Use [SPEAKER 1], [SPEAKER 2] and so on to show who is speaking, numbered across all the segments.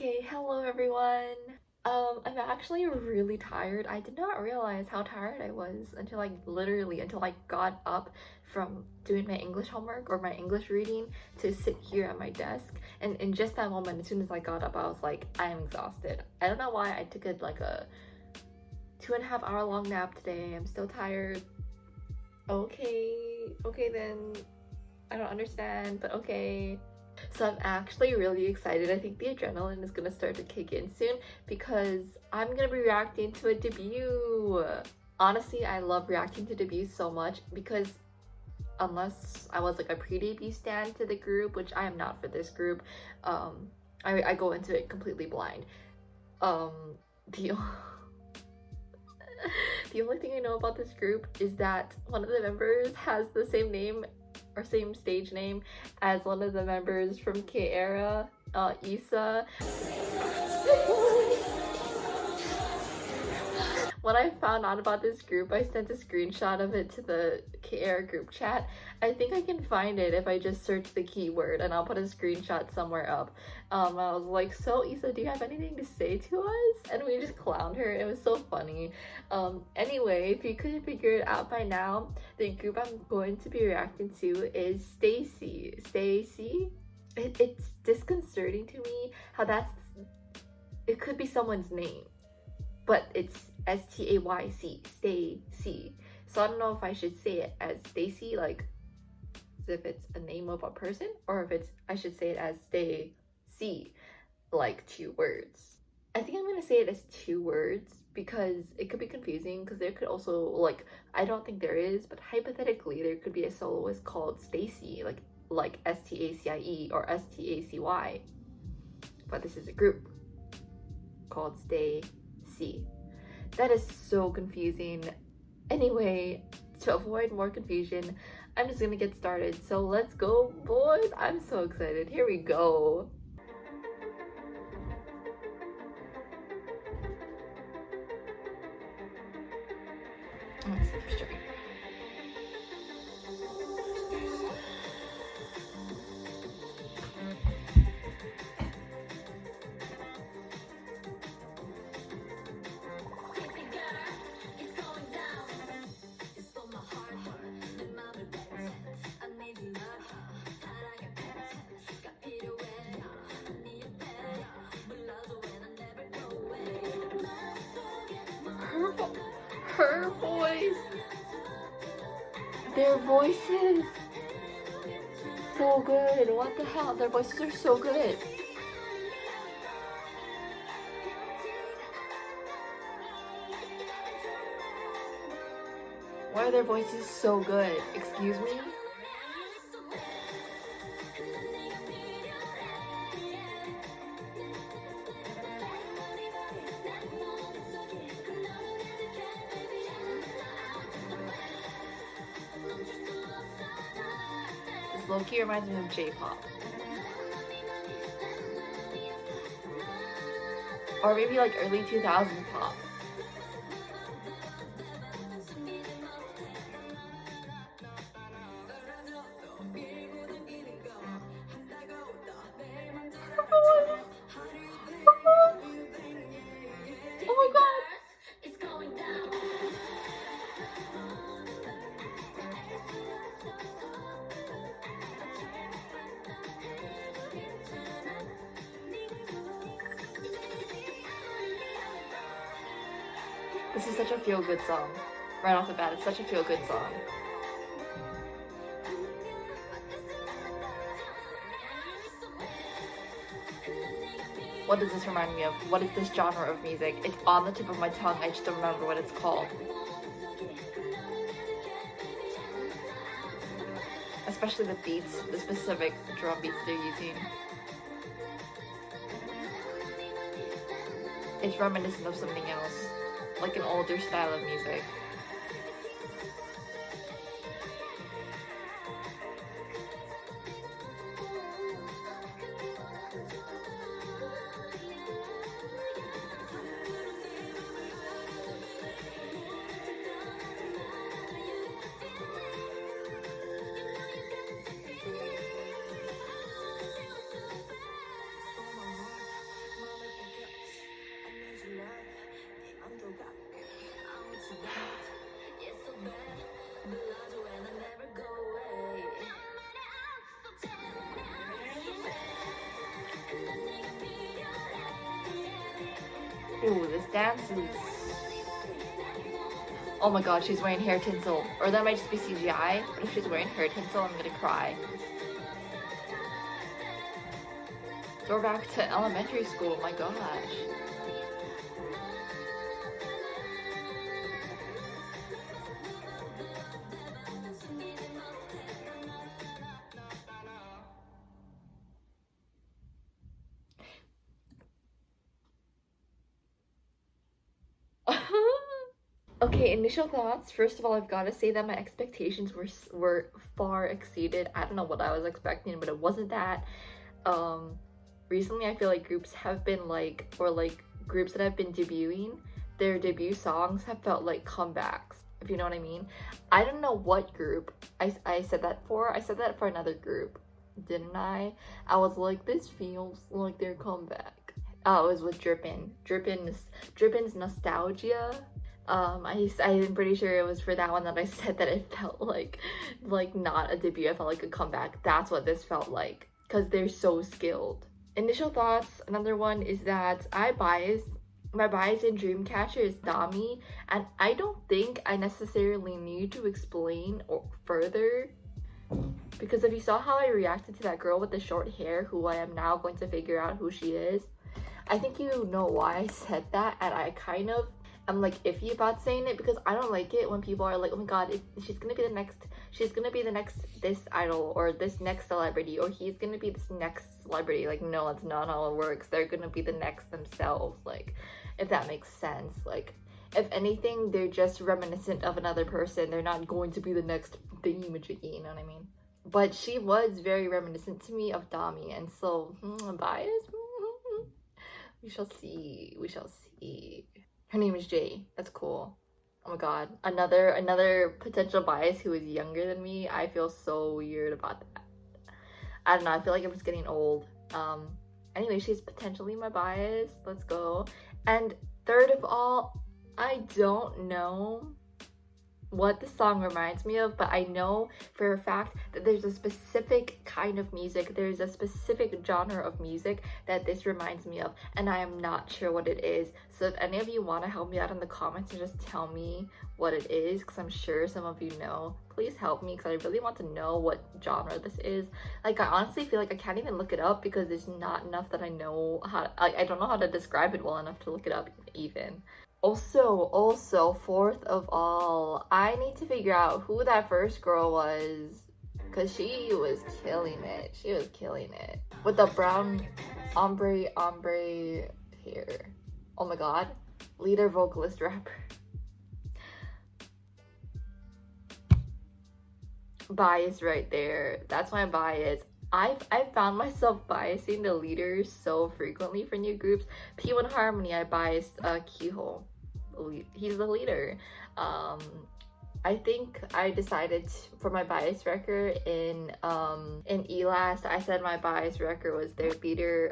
[SPEAKER 1] Okay, hello everyone. I'm actually really tired. I did not realize how tired I was until I got up from doing my English homework or my English reading to sit here at my desk. And in just that moment, as soon as I got up, I was like, I am exhausted. I don't know why I took a 2.5 hour long nap today. I'm still tired. Okay then. I don't understand, but okay. So I'm actually really excited. I think the adrenaline is gonna start to kick in soon because I'm gonna be reacting to a debut. Honestly, I love reacting to debuts so much because unless I was like a pre-debut stan to the group, which I am not for this group, I go into it completely blind. The the only thing I know about this group is that one of the members has the same name or same stage name as one of the members from K-era, Issa. When I found out about this group, I sent a screenshot of it to the K-era group chat. I think I can find it if I just search the keyword, and I'll put a screenshot somewhere up. I was like, so Issa, do you have anything to say to us? And we just clowned her. It was so funny. Anyway, if you couldn't figure it out by now, the group I'm going to be reacting to is Stayc. Stayc? It's disconcerting to me how it could be someone's name, but it's S-T-A-Y-C, Stayc. So I don't know if I should say it as Stacey, like as if it's a name of a person, or if I should say it as Stayc, like 2 words. I think I'm gonna say it as 2 words because it could be confusing, because there could also, like, I don't think there is, but hypothetically there could be a soloist called Stacey, like S-T-A-C-I-E or S-T-A-C-Y, but this is a group called Stayc. That is so confusing. Anyway, to avoid more confusion, I'm just gonna get started. So let's go, boys. I'm so excited. Here we go. I'm so straight. Her voice, their voices, so good. What the hell? Their voices are so good. Why are their voices so good? Excuse me? This low-key reminds me of J-pop. Or maybe like early 2000 pop. Oh my god! This is such a feel-good song. Right off the bat, it's such a feel-good song. What does this remind me of? What is this genre of music? It's on the tip of my tongue, I just don't remember what it's called. Especially the beats, the specific drum beats they're using. It's reminiscent of something else, like an older style of music. Ooh, this dance is... Oh my god, she's wearing hair tinsel. Or that might just be CGI, but if she's wearing hair tinsel, I'm gonna cry. We're back to elementary school, my gosh. Okay, initial thoughts. First of all, I've got to say that my expectations were far exceeded. I don't know what I was expecting, but it wasn't that. Recently I feel like groups have been like, or like groups that have been debuting, their debut songs have felt like comebacks, if you know what I mean. I don't know what group I said that for. I said that for another group, didn't I? I was like, this feels like their comeback. Oh, it was with Drippin's Nostalgia. I'm pretty sure it was for that one that I said that it felt like not a debut. I felt like a comeback. That's what this felt like, because they're so skilled. Initial thoughts, another one is that my bias in Dreamcatcher is Dami, and I don't think I necessarily need to explain or further, because if you saw how I reacted to that girl with the short hair, who I am now going to figure out who she is, I think you know why I said that, and I'm like iffy about saying it, because I don't like it when people are like, oh my god, she's gonna be the next this idol, or this next celebrity, or he's gonna be this next celebrity. Like, no, that's not how it works. They're gonna be the next themselves, like, if that makes sense. Like, if anything, they're just reminiscent of another person. They're not going to be the next thingy-majiggy, you know what I mean? But she was very reminiscent to me of Dami, and so bias. We shall see. Her name is Jay. That's cool. Oh my god. Another potential bias who is younger than me. I feel so weird about that. I don't know. I feel like I'm just getting old. Anyway, she's potentially my bias. Let's go. And third of all, I don't know what the song reminds me of, but I know for a fact that there's a specific kind of music, there's a specific genre of music that this reminds me of, and I am not sure what it is. So if any of you want to help me out in the comments and just tell me what it is, because I'm sure some of you know, please help me, because I really want to know what genre this is. Like, I honestly feel like I can't even look it up, because there's not enough that I know how, I don't know how to describe it well enough to look it up even. Also, fourth of all, I need to figure out who that first girl was, because she was killing it. She was killing it. With the brown ombre hair. Oh my god. Leader, vocalist, rapper. Bias right there. That's my bias. I've found myself biasing the leaders so frequently for new groups. P1 Harmony, I biased Keyhole. He's the leader. I think I decided for my bias record in ELAST, I said my bias record was their leader.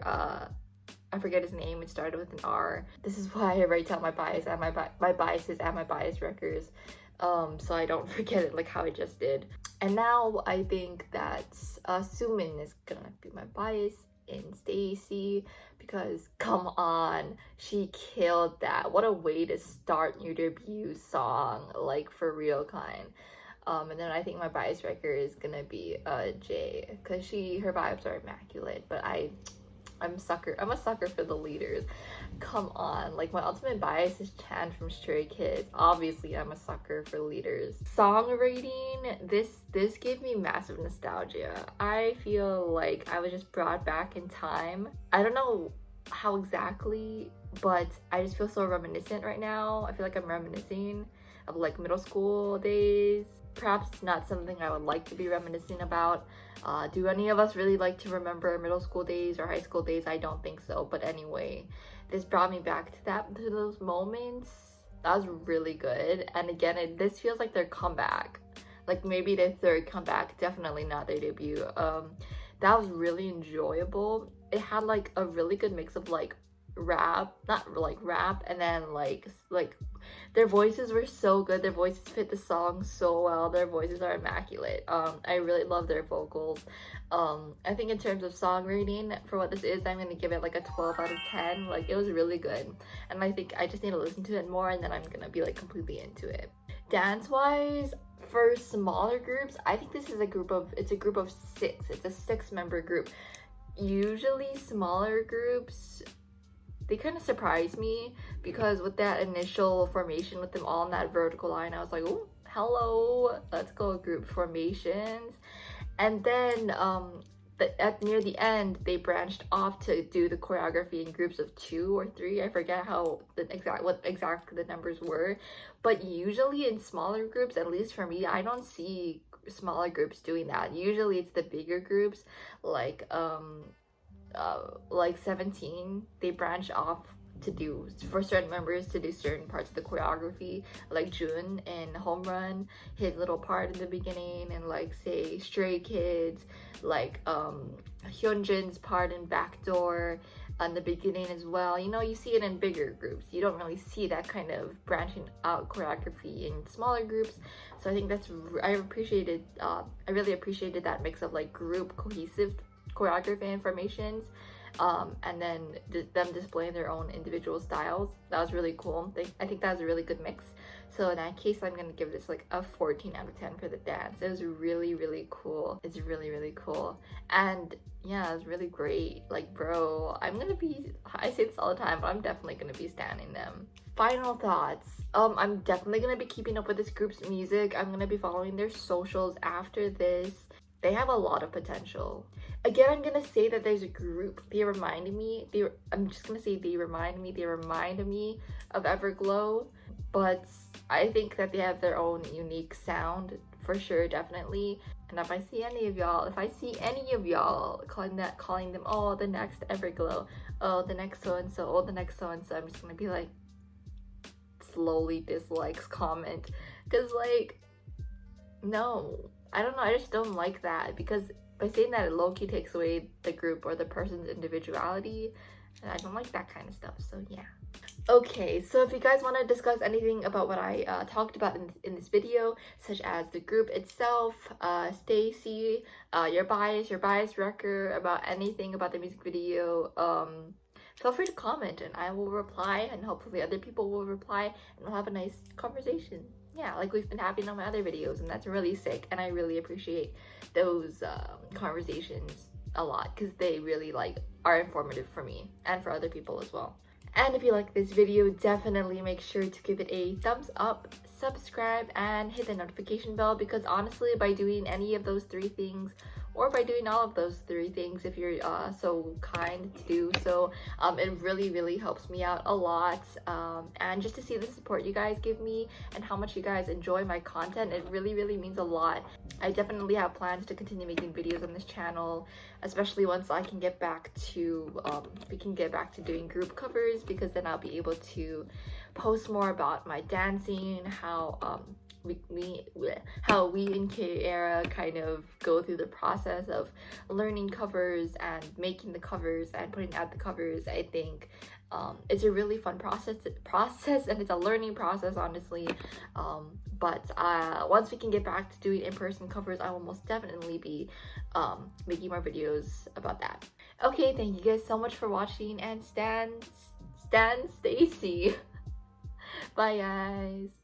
[SPEAKER 1] I forget his name. It started with an R. This is why I write down my bias and my biases and my bias records, so I don't forget it like how I just did. And now I think that Sumin is gonna be my bias in Stayc, because come on, she killed that. What a way to start your debut song, like, for real kind. And then I think my bias record is gonna be Jay, because her vibes are immaculate. But I'm a sucker for the leaders. Come on, like, my ultimate bias is Chan from Stray Kids. Obviously, I'm a sucker for leaders. Song rating, this gave me massive nostalgia. I feel like I was just brought back in time. I don't know how exactly, but I just feel so reminiscent right now. I feel like I'm reminiscing of like middle school days. Perhaps it's not something I would like to be reminiscing about. Do any of us really like to remember middle school days or high school days? I don't think so. But anyway, this brought me back to those moments. That was really good. And again, this feels like their comeback. Like maybe their third comeback, definitely not their debut. That was really enjoyable. It had like a really good mix of like rap, not like rap, and then like their voices were so good. Their voices fit the song so well. Their voices are immaculate. I really love their vocals. I think in terms of song rating for what this is, I'm gonna give it like a 12 out of 10. Like, it was really good, and I think I just need to listen to it more, and then I'm gonna be like completely into it. Dance wise, for smaller groups, I think this is a group of 6. It's a 6-member group. Usually smaller groups, they kind of surprised me, because with that initial formation with them all in that vertical line, I was like, oh, hello, let's go group formations. And then near the end, they branched off to do the choreography in groups of 2 or 3. I forget what exactly the numbers were, but usually in smaller groups, at least for me, I don't see smaller groups doing that. Usually it's the bigger groups, like 17, they branch off to do, for certain members, to do certain parts of the choreography, like Jun in Home Run, his little part in the beginning, and like say Stray Kids, like Hyunjin's part in Backdoor in the beginning as well. You know, you see it in bigger groups. You don't really see that kind of branching out choreography in smaller groups. So I think that's, I really appreciated that mix of like group cohesive choreography and formations, and then them displaying their own individual styles. That was really cool. I think that was a really good mix. So in that case, I'm gonna give this like a 14 out of 10 for the dance. It was really, really cool. It's really, really cool. And yeah, it was really great. Like, bro, I say this all the time, but I'm definitely gonna be standing them. Final thoughts. I'm definitely gonna be keeping up with this group's music. I'm gonna be following their socials after this. They have a lot of potential. Again, I'm gonna say that there's a group. They remind me of Everglow, but I think that they have their own unique sound for sure, definitely. And if I see any of y'all calling them, oh, the next Everglow, oh, the next so and so, oh, the next so and so, I'm just gonna be like, slowly dislikes comment, because like, no, I don't know, I just don't like that, because by saying that, it low-key takes away the group or the person's individuality, and I don't like that kind of stuff. So yeah. Okay, so if you guys want to discuss anything about what I talked about in this video, such as the group itself, Stayc, your bias wrecker, about anything about the music video, feel free to comment and I will reply, and hopefully other people will reply, and we'll have a nice conversation. Yeah, like we've been having on my other videos, and that's really sick, and I really appreciate those conversations a lot, because they really like are informative for me and for other people as well. And if you like this video, definitely make sure to give it a thumbs up, subscribe, and hit the notification bell, because honestly, by doing any of those 3 things, or by doing all of those 3 things, if you're so kind to do so, it really helps me out a lot. And just to see the support you guys give me and how much you guys enjoy my content, it really means a lot. I definitely have plans to continue making videos on this channel, especially once I can get back to doing group covers, because then I'll be able to post more about my dancing, how we in K-era kind of go through the process of learning covers and making the covers and putting out the covers. I think it's a really fun process, and it's a learning process, honestly. But once we can get back to doing in-person covers, I will most definitely be making more videos about that. Okay, thank you guys so much for watching, and stan Stayc. Bye guys.